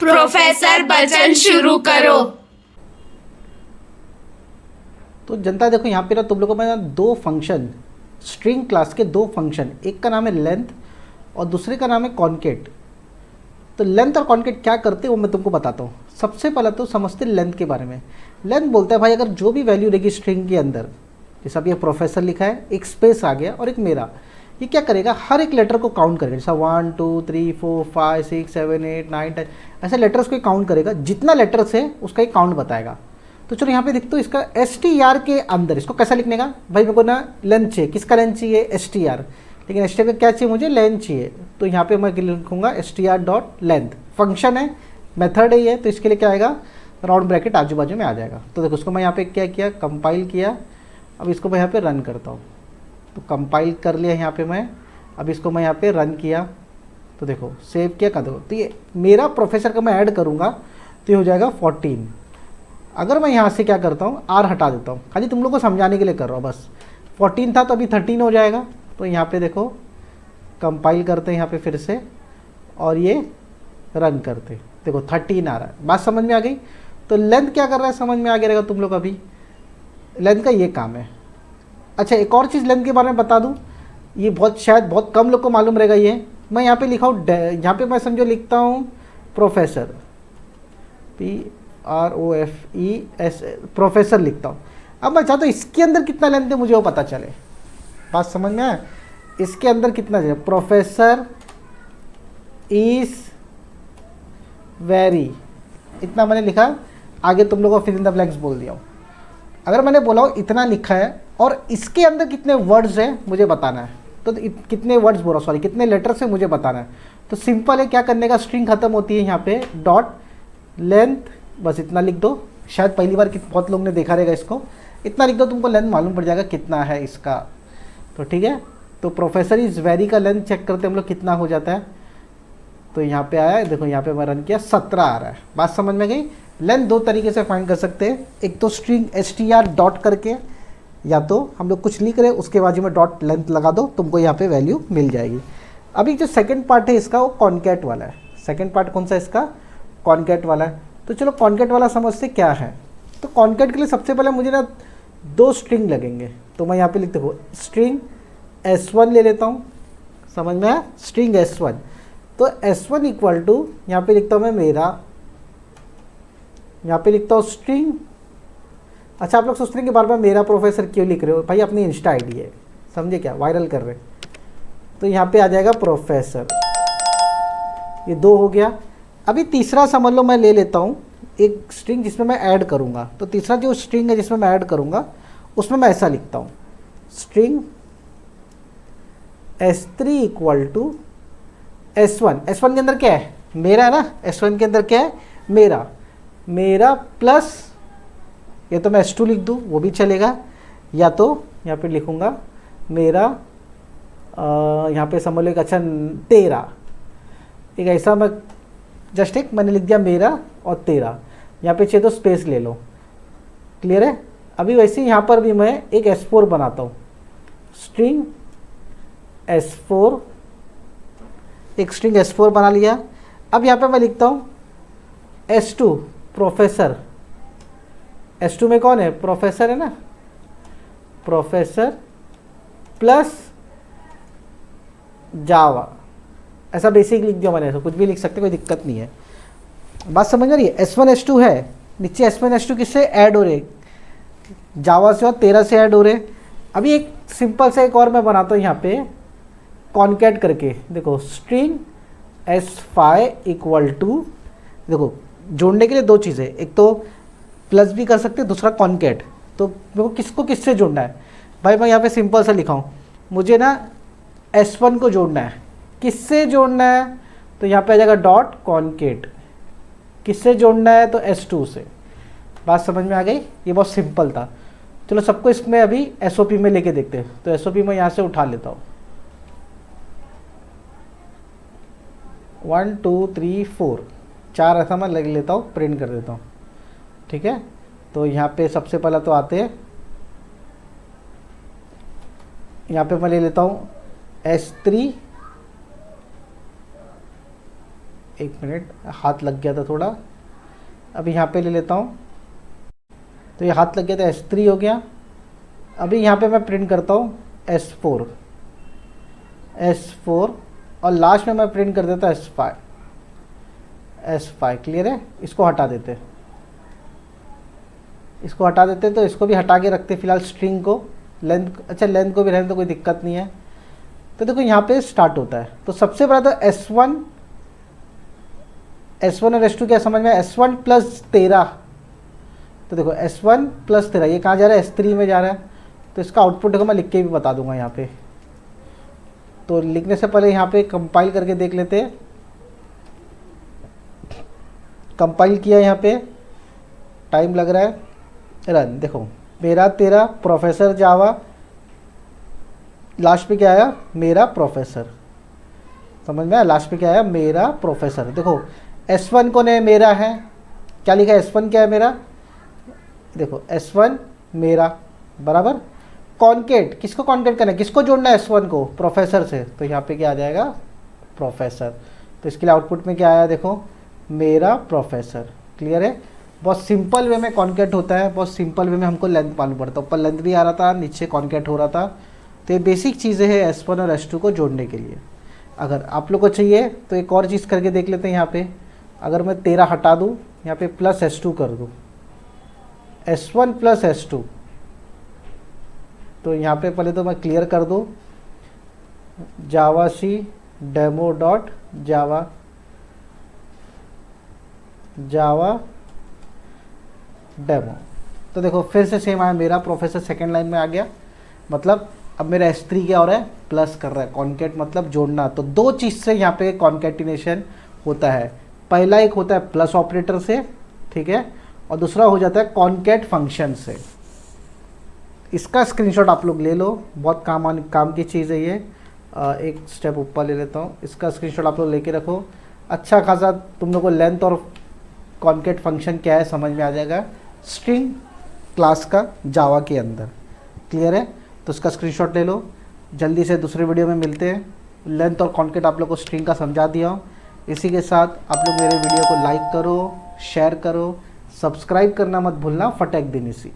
Professor बचन शुरू करो। तो जनता देखो यहाँ पे ना तुम लोगों को मैं दो फंक्शन, स्ट्रिंग क्लास के दो फंक्शन, एक का नाम है लेंथ और दूसरे का नाम है कॉन्केट। तो लेंथ और कॉन्केट क्या करते हैं वो मैं तुमको बताता हूँ। सबसे पहले तो समझते लेंथ के बारे में। लेंथ बोलता है भाई अगर जो भी वैल्यू रहेगी स्ट्रिंग के अंदर, जैसा अब ये प्रोफेसर लिखा है, एक स्पेस आ गया और एक मेरा, ये क्या करेगा हर एक लेटर को काउंट करेगा। जैसा 1 2 3 4 5 6 7 8 9 10 ऐसे लेटर्स को काउंट करेगा। जितना लेटर्स है उसका एक काउंट बताएगा। तो चलो यहाँ पे देखते हो इसका str के अंदर इसको कैसा लिखने का। भाई मेरे को ना लेंथ चाहिए, किसका लेंथ चाहिए str, लेकिन str का क्या चाहिए मुझे, लेंथ चाहिए। तो यहाँ पे मैं लिखूँगा str डॉट लेंथ, फंक्शन है, मेथड है ये, तो इसके लिए क्या आएगा राउंड ब्रैकेट आजू बाजू में आ जाएगा। तो देखो उसको मैं यहाँ पे क्या किया, कंपाइल किया। अब इसको मैं यहाँ पे रन करता हूँ। तो कंपाइल कर लिया यहाँ पे मैं, अब इसको मैं यहाँ पे रन किया। तो देखो सेव किया कर दो। तो ये मेरा प्रोफेसर का मैं ऐड करूँगा तो ये हो जाएगा 14। अगर मैं यहाँ से क्या करता हूँ आर हटा देता हूँ, खाली तुम लोग को समझाने के लिए कर रहा हूँ बस। 14 था तो अभी 13 हो जाएगा। तो यहाँ पे देखो कंपाइल करते हैं यहाँ पे फिर से और ये रन करते, देखो 13 आ रहा है। बात समझ में आ गई। तो लेंथ क्या कर रहा है समझ में आ गया रहेगा तुम लोग। अभी लेंथ का ये काम है। अच्छा एक और चीज़ लेंथ के बारे में बता दूँ, ये बहुत शायद बहुत कम लोग को मालूम रहेगा। ये मैं यहाँ पे लिखा हूँ, यहाँ पे मैं समझो लिखता हूँ प्रोफेसर, PROFES प्रोफेसर लिखता हूँ। अब मैं चाहता हूँ इसके अंदर कितना लेंथ है मुझे वो पता चले। बात समझ में आया, इसके अंदर कितना है, प्रोफेसर इज वेरी, इतना मैंने लिखा। आगे तुम लोगों को फिल इन द ब्लैंक्स बोल दिया हूँ। अगर मैंने बोला हो इतना लिखा है और इसके अंदर कितने वर्ड्स हैं मुझे बताना है, तो कितने वर्ड्स बोल रहा हूँ सॉरी, कितने लेटर्स है मुझे बताना है। तो सिंपल है, क्या करने का, स्ट्रिंग खत्म होती है यहाँ पे डॉट लेंथ, बस इतना लिख दो। शायद पहली बार बहुत लोग ने देखा रहेगा इसको, इतना लिख दो, तुमको लेंथ मालूम पड़ जाएगा कितना है इसका। तो ठीक है, तो प्रोफेसर इज वेरी का लेंथ चेक करते हम लोग कितना हो जाता है। तो यहाँ पे आया, देखो यहाँ पे मैं रन किया 17 आ रहा है। बात समझ में गई। लेंथ दो तरीके से फाइंड कर सकते हैं, एक तो स्ट्रिंग str डॉट करके, या तो हम लोग कुछ लिख रहे हैं उसके बाजू में डॉट लेंथ लगा दो, तुमको यहाँ पे वैल्यू मिल जाएगी। अभी जो सेकंड पार्ट है इसका वो कॉन्केट वाला है। सेकंड पार्ट कौन सा है इसका, कॉन्केट वाला है। तो चलो कॉन्केट वाला समझते क्या है। तो कॉन्केट के लिए सबसे पहले मुझे ना दो स्ट्रिंग लगेंगे। तो मैं यहाँ पे लिखते हूँ स्ट्रिंग s1 ले लेता हूँ, समझ में आया, स्ट्रिंग s1। तो s1 इक्वल टू यहाँ पे लिखता हूँ मैं मेरा, यहाँ पे लिखता हूँ स्ट्रिंग। अच्छा आप लोग सोचते हैं कि बार बार मेरा प्रोफेसर क्यों लिख रहे हो, भाई अपनी इंस्टा आईडी है, समझे क्या, वायरल कर रहे। तो यहाँ पे आ जाएगा प्रोफेसर, ये दो हो गया। अभी तीसरा समझ लो मैं ले लेता हूँ एक स्ट्रिंग जिसमें मैं ऐड करूँगा। तो तीसरा जो स्ट्रिंग है जिसमें मैं ऐड करूँगा उसमें मैं ऐसा लिखता हूँ string s3 equal to s1। s1 के अंदर क्या है, मेरा है ना, s1 के अंदर क्या है, मेरा प्लस, या तो मैं s2 लिख दूँ वो भी चलेगा, या तो यहाँ पे लिखूँगा मेरा यहाँ पे समझ लो एक अच्छा 13, एक ऐसा मैं जस्ट एक मैंने लिख दिया मेरा और 13। यहाँ पे चाहिए तो स्पेस ले लो, क्लियर है। अभी वैसे यहाँ पर भी मैं एक s4 बनाता हूँ, स्ट्रिंग s4, एक स्ट्रिंग s4 बना लिया। अब यहाँ पे मैं लिखता हूँ s2 प्रोफेसर, s2 में कौन है, प्रोफेसर है ना, प्रोफेसर प्लस जावा, ऐसा बेसिक लिख दिया मैंने, ऐसा कुछ भी लिख सकते, कोई दिक्कत नहीं है। बात समझ आ रही है। s1 s2 है, नीचे s1 s2 किससे ऐड हो रहे, जावा से और 13 से ऐड हो रहे। अभी एक सिंपल सा एक और मैं बनाता हूँ यहाँ पे कॉन्केट करके, देखो स्ट्रिंग s5 इक्वल टू, देखो जोड़ने के लिए दो चीज़ें, एक तो प्लस भी कर सकते हैं, दूसरा कॉन्केट। तो मेरे को किसको किससे जोड़ना है, भाई मैं यहाँ पे सिंपल सा लिखा हूँ, मुझे ना s1 को जोड़ना है, किससे जोड़ना है, तो यहाँ पे आ जाएगा डॉट कॉन्केट, किससे जोड़ना है तो s2 से। बात समझ में आ गई, ये बहुत सिंपल था। चलो सबको इसमें अभी SOP में लेके देखते हैं। तो SOP मैं यहाँ से उठा लेता हूँ, 1 2 3 4 4 ऐसा मैं लग लेता हूँ, प्रिंट कर देता हूँ, ठीक है। तो यहाँ पे सबसे पहला तो आते हैं, यहाँ पे मैं ले लेता हूँ s3 एक मिनट, हाथ लग गया था थोड़ा, अभी यहाँ पे ले लेता हूँ। तो ये हाथ लग गया था, S3 हो गया। अभी यहाँ पे मैं प्रिंट करता हूँ S4 और लास्ट में मैं प्रिंट कर देता S5। क्लियर है? इसको हटा देते, तो इसको भी हटा के रखते फिलहाल स्ट्रिंग को। लेंथ, अच्छा लेंथ को भी रहने तो कोई दिक्कत नहीं है। तो देखो यहाँ पे स्टार्ट होता है। तो सबसे बड़ा तो S1 और S2 क्या समझ में? S1 plus 13। तो देखो S1 प्लस 13 ये कहाँ जा रहा है? S3 में जा रहा है। तो इसका आउटपुट देखो मैं लिख के भी बता दूंगा यहाँ पे। तो लिखने से पहले यहाँ पे कंपाइल करके देख लेते हैं। कंपाइल किया, यहाँ पे टाइम लग रहा है, रन। देखो मेरा तेरा प्रोफेसर जावा, लास्ट पे क्या आया? मेरा प्रोफेसर। समझ में आया? लास्ट पे क्या आया? मेरा प्रोफेसर। देखो S1 कौन है? मेरा है। क्या लिखा है? S1 क्या है? मेरा। देखो S1 मेरा बराबर। कॉन्केट, किसको कॉन्केट करना है? किसको जोड़ना है? S1 को प्रोफेसर से। तो यहाँ पे क्या आ जाएगा? प्रोफेसर। तो इसके लिए आउटपुट में क्या आया? देखो मेरा प्रोफेसर। क्लियर है? बहुत सिंपल वे में कॉन्केट होता है, बहुत सिंपल वे में हमको लेंथ मालूम पड़ता है। ऊपर लेंथ भी आ रहा था, नीचे कॉन्केट हो रहा था। तो ये बेसिक चीज़ें हैं S1 और S2 को जोड़ने के लिए। अगर आप लोग को चाहिए तो एक और चीज़ करके देख लेते हैं। यहाँ पे अगर मैं 13 हटा दूँ, यहाँ पे प्लस S2 कर दूँ, S1 प्लस S2। तो यहाँ पे पहले तो मैं क्लियर कर दूँ, जावा सी डेमो डॉट जावा डेमो। तो देखो फिर से सेम आया, मेरा प्रोफेसर सेकेंड लाइन में आ गया। मतलब अब मेरा S3 क्या हो रहा है? प्लस कर रहा है। कॉन्केट मतलब जोड़ना। तो दो चीज़ से यहाँ पे कॉन्केटिनेशन होता है। पहला एक होता है प्लस ऑपरेटर से, ठीक है, और दूसरा हो जाता है कॉन्केट फंक्शन से। इसका स्क्रीनशॉट आप लोग ले लो, बहुत काम की चीज़ है ये। एक स्टेप ऊपर ले लेता हूँ, इसका स्क्रीनशॉट आप लोग लेके रखो। अच्छा खासा तुम लोग को लेंथ और कॉन्केट फंक्शन क्या है समझ में आ जाएगा स्ट्रिंग क्लास का जावा के अंदर। क्लियर है? तो उसका स्क्रीनशॉट ले लो। जल्दी से दूसरे वीडियो में मिलते हैं। लेंथ और कॉन्केट आप लोग को स्ट्रिंग का समझा दिया हूँ। इसी के साथ आप लोग मेरे वीडियो को लाइक करो, शेयर करो, सब्सक्राइब करना मत भूलना। फटेक दिन इसी।